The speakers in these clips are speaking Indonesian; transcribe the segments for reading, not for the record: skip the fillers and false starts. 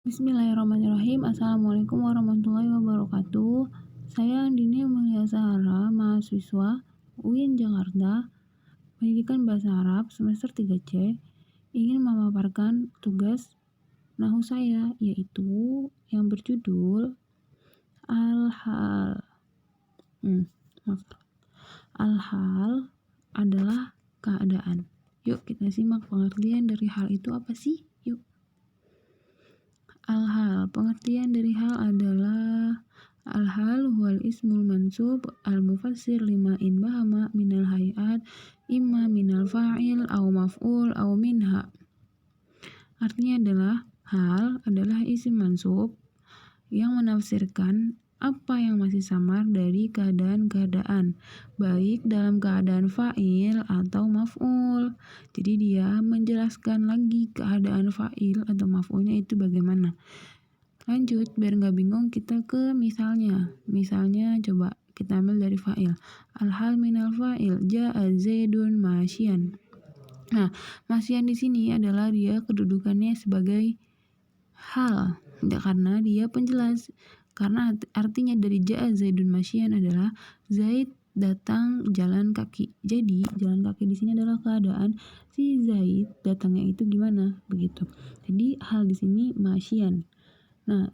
Bismillahirrahmanirrahim. Assalamualaikum warahmatullahi wabarakatuh. Saya Andini Mulia Sahara, mahasiswa UIN Jakarta, Pendidikan Bahasa Arab semester 3C, ingin memaparkan tugas nahu saya, yaitu yang berjudul Al-Hal. Al-Hal adalah keadaan. Yuk kita simak pengertian dari hal itu apa sih? Yuk. Al-hal, pengertian dari hal adalah al-hal huwal ismul mansub al-mufassir lima in bahama minal hayat imma minal fa'il au maf'ul au minha. Artinya adalah hal adalah isim mansub yang menafsirkan apa yang masih samar dari keadaan-keadaan, baik dalam keadaan fa'il atau maf'ul. Jadi dia menjelaskan lagi keadaan fa'il atau maf'ulnya itu bagaimana. Lanjut, biar nggak bingung kita ke misalnya. Misalnya coba kita ambil dari fa'il. Al-hal minal fa'il, ja'a zaidun masyian. Nah, masyian di sini adalah dia kedudukannya sebagai hal, karena dia penjelas. Karena artinya dari ja'a zaidun masyian adalah Zaid datang jalan kaki. Jadi jalan kaki di sini adalah keadaan si Zaid datangnya itu gimana begitu. Jadi hal di sini masyian. Nah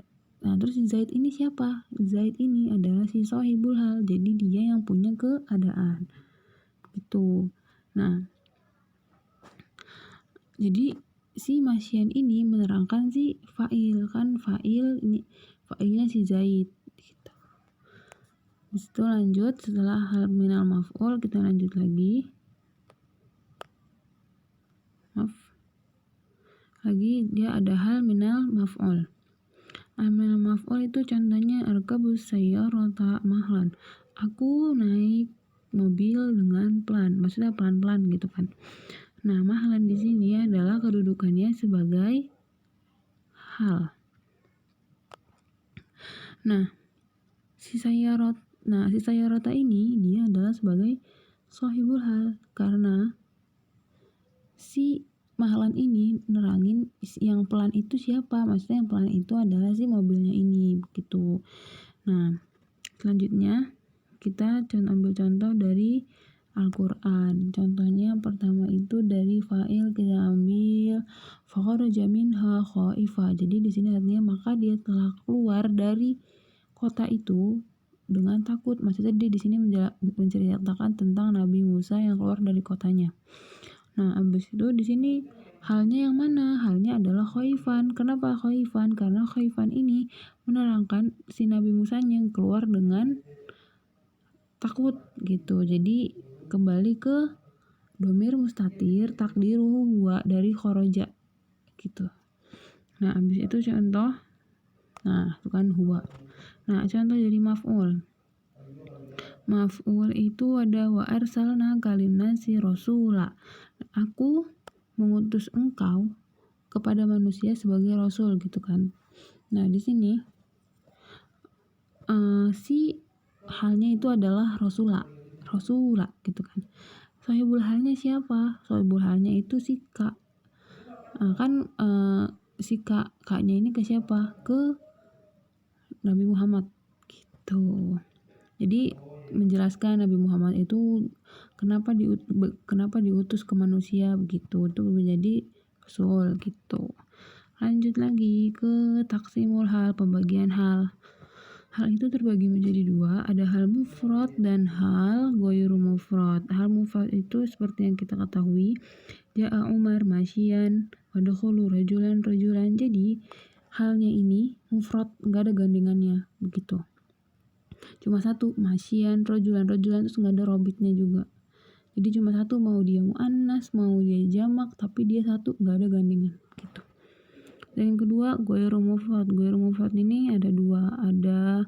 terus si Zaid ini siapa? Zaid ini adalah si sohibul hal. Jadi dia yang punya keadaan. Gitu. Nah, jadi si masyian ini menerangkan si fa'il, kan fa'il ini fa'ilnya si Zaid gitu. Habis itu lanjut, setelah hal minal maf'ul kita lanjut lagi. Lagi dia ada hal minal maf'ul. Minal maf'ul itu contohnya arkabus sayyarata mahlan. Aku naik mobil dengan pelan, maksudnya pelan-pelan gitu kan. Nah, mahlan di sini adalah kedudukannya sebagai hal. Nah, si sayyarata ini dia adalah sebagai sohibul hal karena si mahlan ini nerangin yang pelan itu siapa, maksudnya yang pelan itu adalah si mobilnya ini begitu. Nah, selanjutnya kita ambil contoh dari Al-Quran. Contohnya yang pertama itu dari fa'il kita ambil fakharaja minha khaifa. Jadi di sini artinya maka dia telah keluar dari kota itu dengan takut. Maksudnya dia di sini menceritakan tentang Nabi Musa yang keluar dari kotanya. Nah, habis itu di sini halnya yang mana? Halnya adalah khaifan. Kenapa khaifan? Karena khaifan ini menerangkan si Nabi Musa yang keluar dengan takut gitu. Jadi kembali ke domir mustatir takdiru huwa dari khoroja gitu. Nah, habis itu contoh. Nah, itu kan huwa. Nah, contoh dari maf'ul. Maf'ul itu ada wa arsalna kalinnasi rasula. Aku mengutus engkau kepada manusia sebagai rasul gitu kan. Nah, di sini si halnya itu adalah rasula gitu kan. Sohibul halnya siapa? Sohibul halnya itu si kak. Si kaknya ini ke siapa? Ke Nabi Muhammad gitu. Jadi menjelaskan Nabi Muhammad itu kenapa diutus ke manusia begitu, itu menjadi rasul gitu. Lanjut lagi ke taksimul hal, pembagian hal. Hal itu terbagi menjadi dua, ada hal mufrad dan hal ghairu mufrad. Hal mufrad itu seperti yang kita ketahui, ja'a Umar masyian wa dakhulu rajulan. Jadi halnya ini mufrad, enggak ada gandengannya begitu. Cuma satu, masyian, rojulan terus enggak ada robitnya juga. Jadi cuma satu, mau dia muannas, mau dia jamak, tapi dia satu, enggak ada gandengan gitu. Dan yang kedua, ghairu mufrad. Ghairu mufrad ini ada dua, ada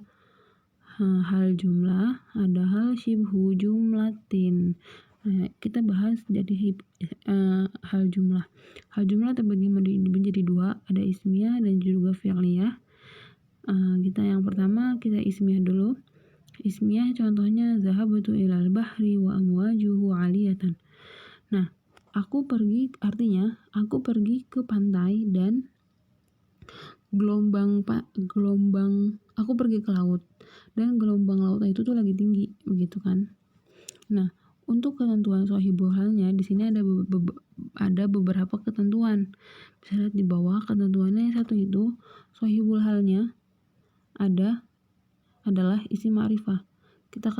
hal jumlah, ada hal syibhu jumlatin. Nah, kita bahas jadi hal jumlah. Hal jumlah terbagi menjadi dua, ada ismiyah dan juga fi'liyah. Kita yang pertama kita ismiyah dulu. Ismiyah contohnya zahabtu ilal bahri wa amwajuhu aliyatan. Nah, aku pergi artinya aku pergi ke pantai dan gelombang aku pergi ke laut dan gelombang laut itu tuh lagi tinggi begitu kan. Nah, untuk ketentuan sahihul halnya di sini ada beberapa ketentuan. Bisa lihat di bawah ketentuannya. Yang satu itu sahihul halnya adalah isim ma'rifah.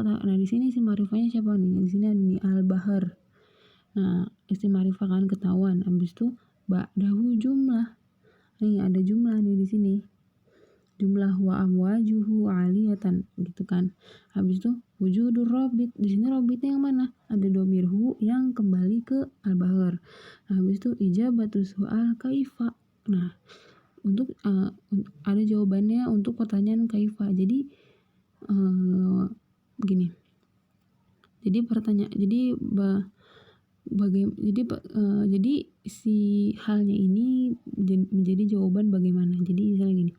Nah di sini isim ma'rifahnya siapa nih? Di sini ada nih al-bahar. Nah, isim ma'rifah kan ketahuan. Habis itu ba'dahu jumlah. Nih ada jumlah nih di sini. Jumlah wa amwajuhu aliyatan gitu kan. Habis itu wujudur robit. Di sini robitnya yang mana? Ada domir hu yang kembali ke al-bahar. Nah, habis itu ijabatu soal kaifa. Nah, untuk ada jawabannya untuk pertanyaan kaifa. Jadi begini. Jadi jadi si halnya ini menjadi jawaban bagaimana. Jadi misalnya gini.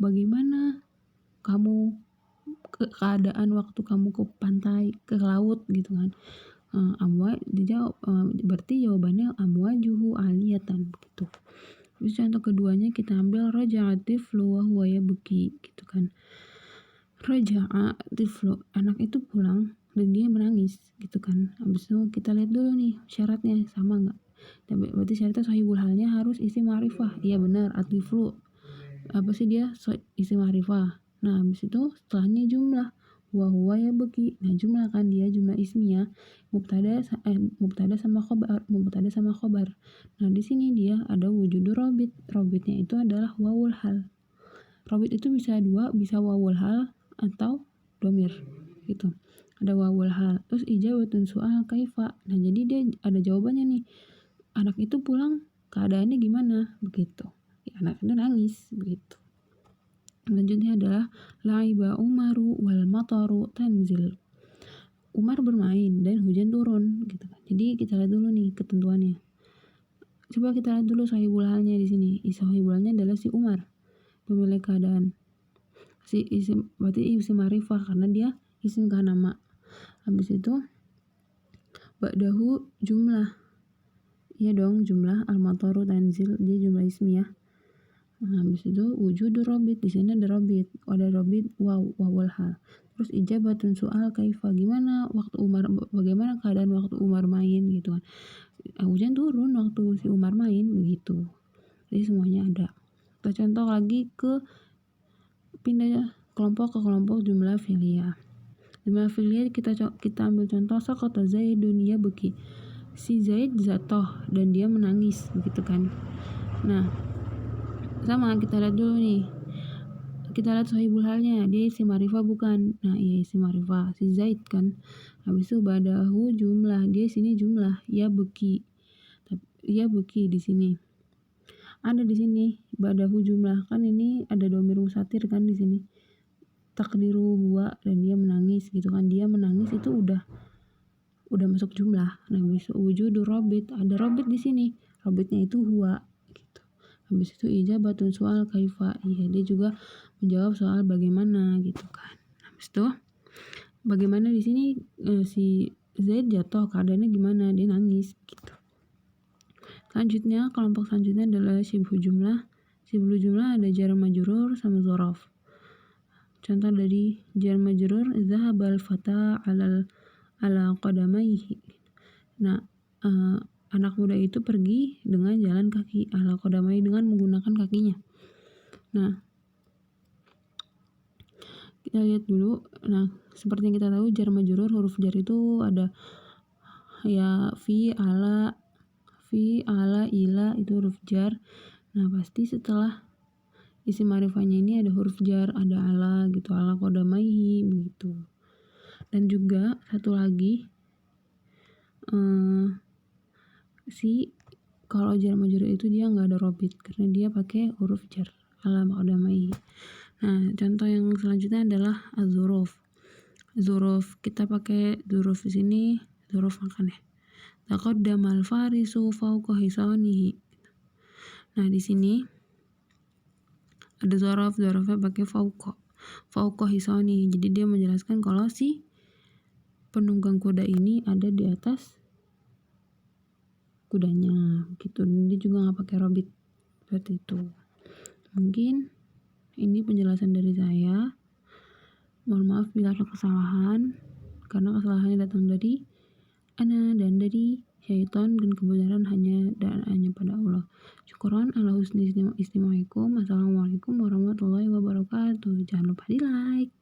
Bagaimana kamu keadaan waktu kamu ke pantai, ke laut gitu kan. Berarti jawabannya amwajuhu aliyatan gitu. Terus contoh keduanya kita ambil raja'atif wa huwa yabki gitu kan. Raja'atif anak itu pulang dan dia menangis gitu kan. Habis itu kita lihat dulu nih syaratnya sama enggak. Berarti syaratnya sahihul halnya harus isim ma'rifah. Iya benar, atiflu. Apa sih dia? Isim ma'rifah. Nah, habis itu setelahnya jumlah wa huwa yabki. Nah, jumlah kan dia jumlah ismiyah mubtada sama khobar. Nah, di sini dia ada wujudur robit. Robitnya itu adalah wawul hal. Robit itu bisa dua, bisa wawul hal atau domir gitu. Ada wawul hal. Terus ijawatun soal kaifa. Nah, jadi dia ada jawabannya nih. Anak itu pulang keadaannya gimana? Begitu. Ya, anak itu nangis begitu. Selanjutnya adalah laiba Umaru wal mataru tanzil. Umar bermain dan hujan turun gitu kan. Jadi kita lihat dulu nih ketentuannya. Coba kita lihat dulu sahihul halnya di sini. Sahihul halnya adalah si Umar, pemilik keadaan. Berarti isim ma'rifah karena dia isim kan nama. Habis itu ba'dahu jumlah. Iya dong, jumlah al-mataru tanzil, dia jumlah ismiyah. Nah, habis itu wujudur robit. Di sini ada robit. Ada robit wawul hal. Terus ijabatun soal kaifa, bagaimana keadaan waktu Umar main gitu kan. Hujan turun waktu si Umar main begitu. Jadi semuanya ada. Kita contoh lagi pindah kelompok ke kelompok jumlah fi'liyah. Jumlah fi'liyah kita ambil contoh saqata Zaidun yabki. Si Zaid jatuh dan dia menangis begitu kan. Nah, sama kita lihat dulu nih. Kita lihat sahihul halnya, dia isim ma'rifah bukan? Nah, iya isim ma'rifah si Zaid kan. Habis itu badahu jumlah, dia sini jumlah ya beki. Ya beki di sini. Ada di sini badahu jumlah kan, ini ada domir musatir kan di sini. Takdiru huwa dan dia menangis gitu kan. Dia menangis itu udah masuk jumlah. Nah, bisa wujudur robit, ada robit di sini. Robitnya itu huwa gitu. Habis itu ijabatun soal kaifa. Iya, dia juga menjawab soal bagaimana gitu kan. Habis itu bagaimana di sini si Zaid jatuh, keadaannya gimana? Dia nangis gitu. Selanjutnya, kelompok selanjutnya adalah syibhu jumlah. Syibhu jumlah ada jar majrur sama dzaraf. Contoh dari jar majrur, zahabal fata ala qadamaihi. Nah, anak muda itu pergi dengan jalan kaki, ala qadamaihi dengan menggunakan kakinya. Nah, kita lihat dulu. Nah, seperti yang kita tahu jar majrur, huruf jar itu ada ya fi, ala, ila itu huruf jar. Nah, pasti setelah isim ma'rifahnya ini ada huruf jar, ada ala gitu, ala qadamaihi begitu. Dan juga satu lagi kalau jar majrur itu dia nggak ada robit karena dia pakai huruf jar, ala qadamaihi. Nah, contoh yang selanjutnya adalah az-dzuruf. Dzuruf kita pakai dzuruf di sini, dzuruf makan ya. Taqaddamal farisu fawqa hisanihi. Nah, di sini ada dzurufnya pakai fawqa hisanihi. Jadi dia menjelaskan kalau si penunggang kuda ini ada di atas kudanya gitu. Dan dia juga nggak pakai robit seperti itu. Mungkin ini penjelasan dari saya. Mohon maaf bila ada kesalahan, karena kesalahannya datang dari ana dan dari syaitan, dan kebenaran hanya pada Allah. Syukron ala husni istimaikum. Assalamualaikum warahmatullahi wabarakatuh. Jangan lupa di like.